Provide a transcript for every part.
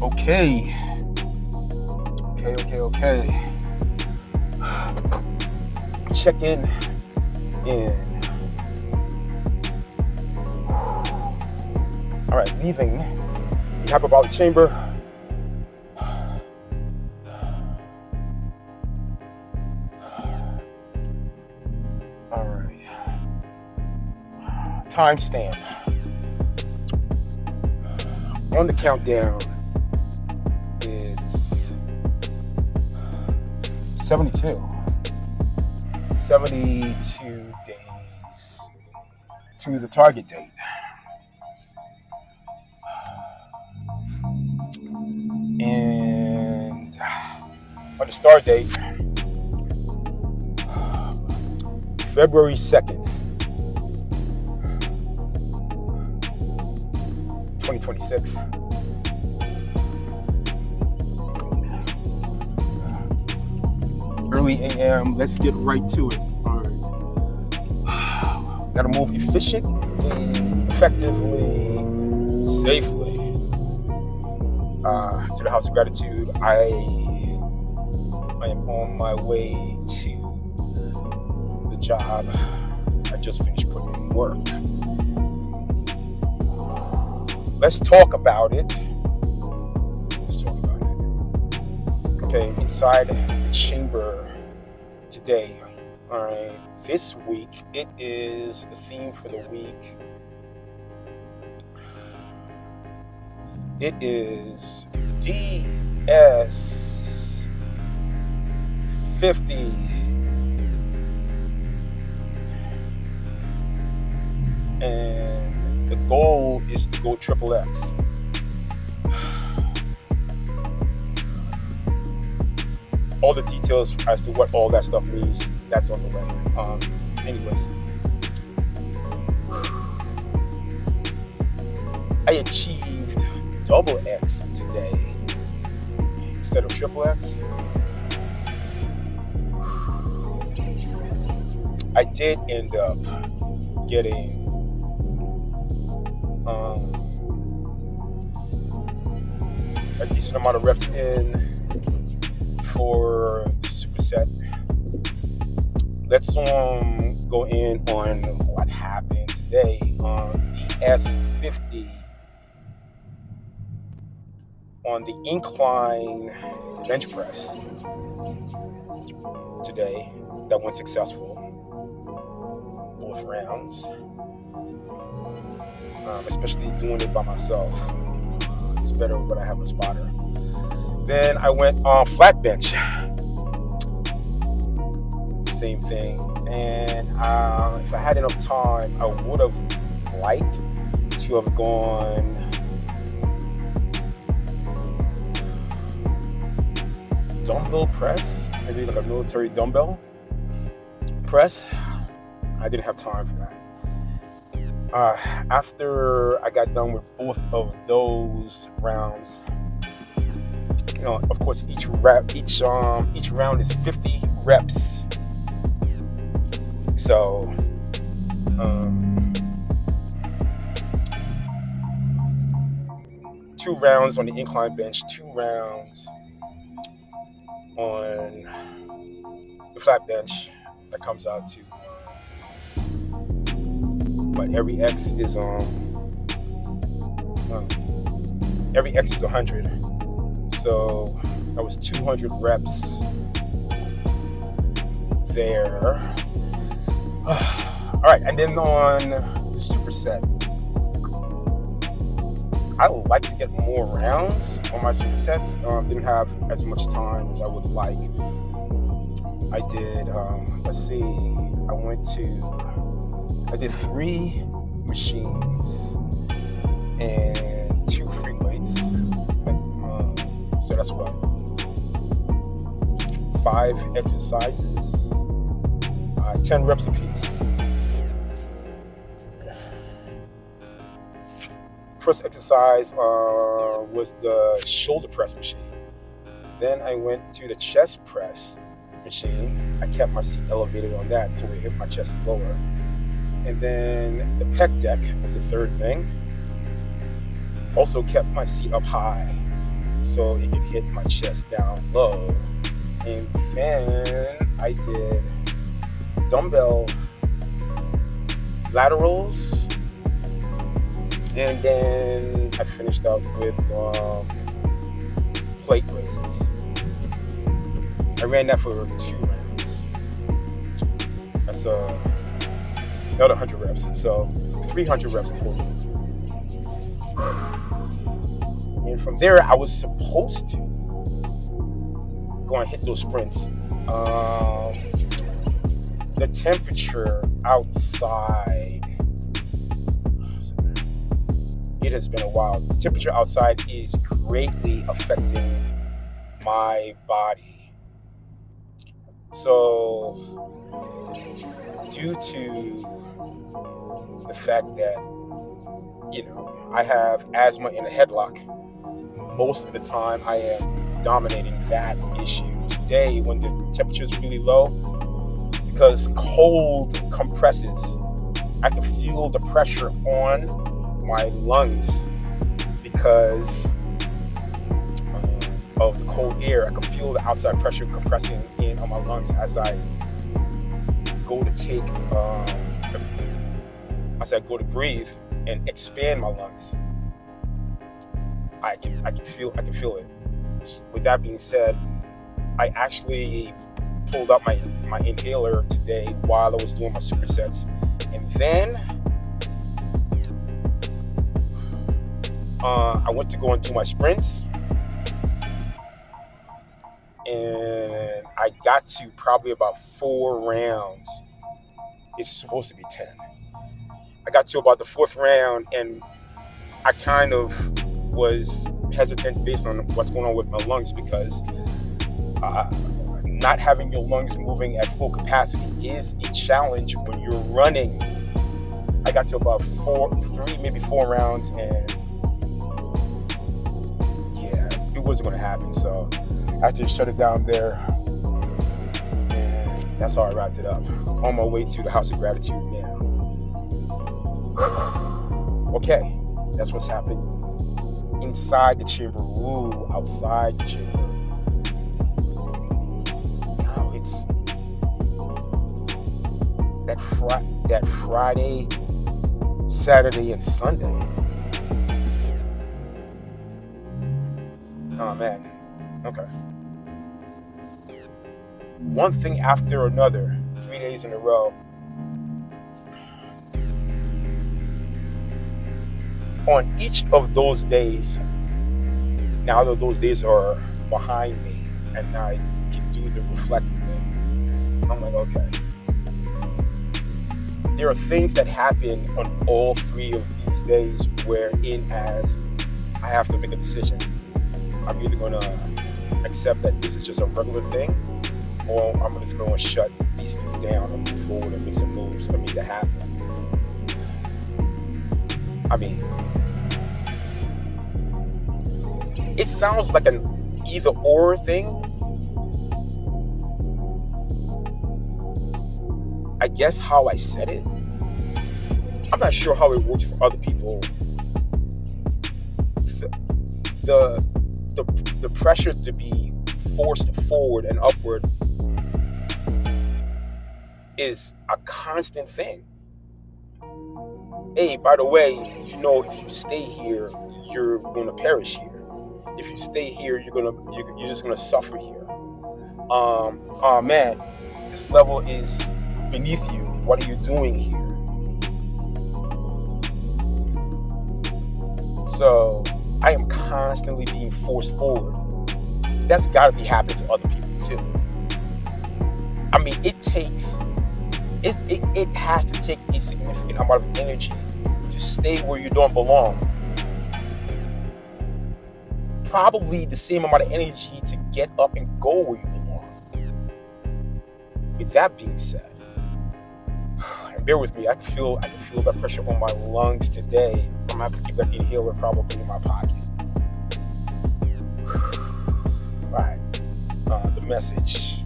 Okay. Check in. All right, leaving the hyperbolic chamber. All right. Timestamp. On the countdown, it's 72 days to the target date. And on the start date, February 2nd, 2026. Early AM, let's get right to it. All right. Gotta move efficiently, effectively, safely to the House of Gratitude. I am on my way to the job. I just finished putting in work. Let's talk about it. Okay, inside the chamber today. All right, this week it is the theme for the week. It is DS50. And the goal is to go XXX. All the details as to what all that stuff means, that's on the way. Anyways, I achieved XX today instead of XXX. I did end up getting a decent amount of reps in for the superset. Let's go in on what happened today on DS50 on the incline bench press today. That went successful both rounds, especially doing it by myself. It's better when I have a spotter. Then I went on flat bench. Same thing. And if I had enough time, I would have liked to have gone dumbbell press, maybe like a military dumbbell press. I didn't have time for that. After I got done with both of those rounds, you know, of course, each round is 50 reps. So, 2 rounds on the incline bench, 2 rounds on the flat bench. That comes out to, but every X is 100. So that was 200 reps there. All right, and then on the superset, I would like to get more rounds on my supersets. Didn't have as much time as I would like. I did, I did 3 machines and 2 free weights. So that's what? 5 exercises, 10 reps apiece. First exercise was the shoulder press machine. Then I went to the chest press machine. I kept my seat elevated on that so it hit my chest lower. And then the pec deck was the third thing. Also kept my seat up high so it could hit my chest down low. And then I did dumbbell laterals. And then I finished up with plate raises. I ran that for 2 rounds. That's another 100 reps. So 300 reps total. And from there, I was supposed to go and hit those sprints. The temperature outside, it has been a while. The temperature outside is greatly affecting my body. So, due to the fact that, I have asthma in a headlock, most of the time I am dominating that issue. Today, when the temperature is really low, because cold compresses, I can feel the pressure on my lungs because of the cold air. I can feel the outside pressure compressing in on my lungs as I go to breathe and expand my lungs. I can feel it. With that being said, I actually pulled out my inhaler today while I was doing my supersets, and then I went to go and do my sprints, and I got to probably about 4 rounds. It's supposed to be 10. I got to about the 4th round, and I kind of was hesitant based on what's going on with my lungs, because not having your lungs moving at full capacity is a challenge when you're running. I got to about 4 rounds, and it wasn't going to happen. So I had to shut it down there, and that's how I wrapped it up. On my way to the House of Gratitude now. Okay, that's what's happening inside the chamber. Ooh, outside the chamber. Now it's that Friday, Saturday, and Sunday. Oh man. Okay. One thing after another, 3 days in a row. On each of those days, now that those days are behind me and I can do the reflecting thing, I'm like, okay. There are things that happen on all 3 of these days wherein as I have to make a decision. I'm either going to accept that this is just a regular thing, or I'm just going to shut these things down and move forward and make some moves to make that happen. I mean, it sounds like an either or thing. I guess how I said it. I'm not sure how it works for other people. The pressure to be forced forward and upward is a constant thing. Hey, by the way, if you stay here, you're going to perish here. If you stay here, you're just gonna suffer here. Oh man, this level is beneath you. What are you doing here? So I am constantly being forced forward. That's got to be happening to other people too. I mean, it has to take a significant amount of energy to stay where you don't belong. Probably the same amount of energy to get up and go where you belong. With that being said, and bear with me, I can feel that pressure on my lungs today from gonna have to keep that inhaler probably in my pocket. All right. The message.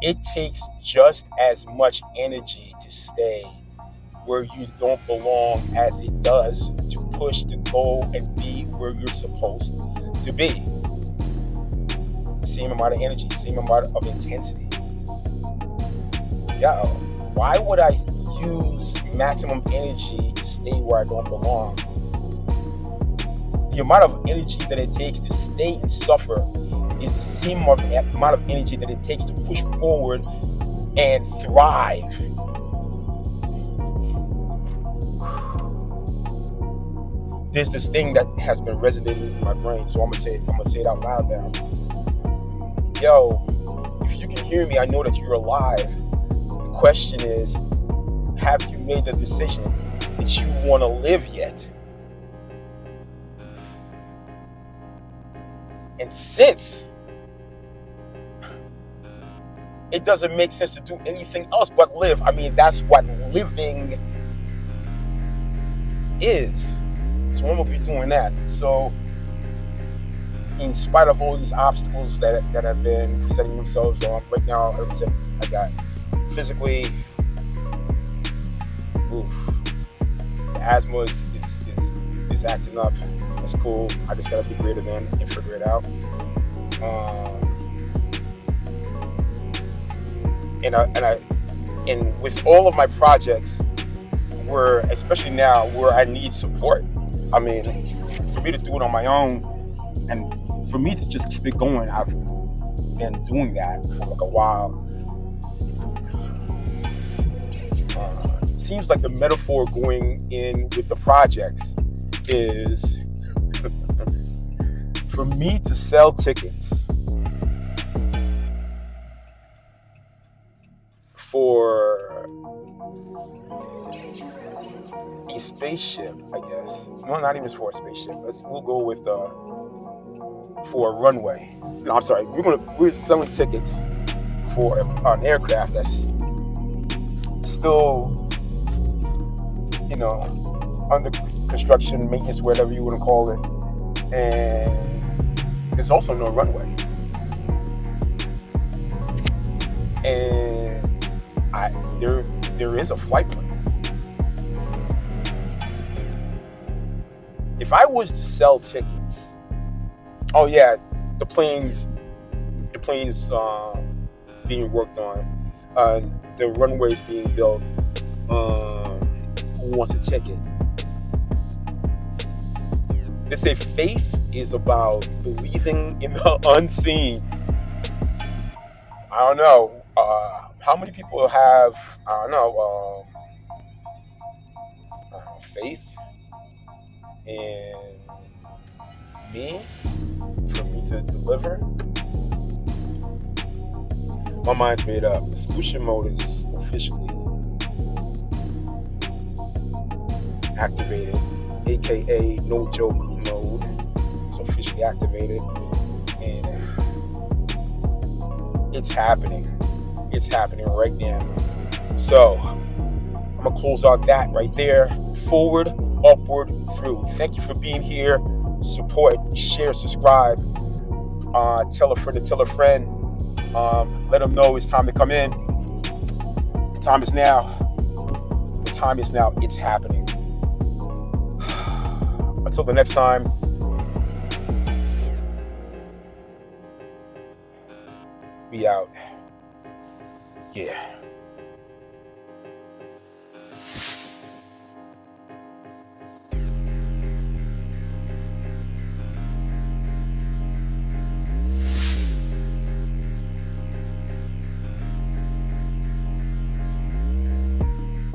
It takes just as much energy to stay where you don't belong as it does to push to go and be where you're supposed to be. Same amount of energy, same amount of intensity. Yo, why would I use maximum energy to stay where I don't belong? The amount of energy that it takes to stay and suffer is the same amount of energy that it takes to push forward and thrive. There's this thing that has been resonating in my brain, so I'm gonna say it out loud now. Yo, if you can hear me, I know that you're alive. The question is, have you made the decision that you want to live yet? And since it doesn't make sense to do anything else but live, I mean, that's what living is. So I'm going to be doing that. So in spite of all these obstacles that have been presenting themselves right now, like I said, I got physically, the asthma is acting up. That's cool. I just got to be greater than and figure it out. And with all of my projects, especially now where I need support. I mean, for me to do it on my own and for me to just keep it going, I've been doing that for like a while. Seems like the metaphor going in with the projects is for me to sell tickets for a spaceship, I guess. No, not even for a spaceship. We'll go with for a runway. No, I'm sorry. We're selling tickets for an aircraft that's still, under construction, maintenance, whatever you want to call it, and there's also no runway. And there is a flight plan. If I was to sell tickets, the planes being worked on, the runways being built. Who wants a ticket? They say faith is about believing in the unseen. I don't know. How many people have, faith in me for me to deliver? My mind's made up. The solution mode is officially activated, aka no joke mode. It's officially activated, and it's happening. It's happening right now. So I'm gonna close out that right there. Forward, upward, through. Thank you for being here. Support, share, subscribe. Tell a friend to tell a friend. Let them know it's time to come in. The time is now. The time is now. It's happening. Until the next time. We out. Yeah.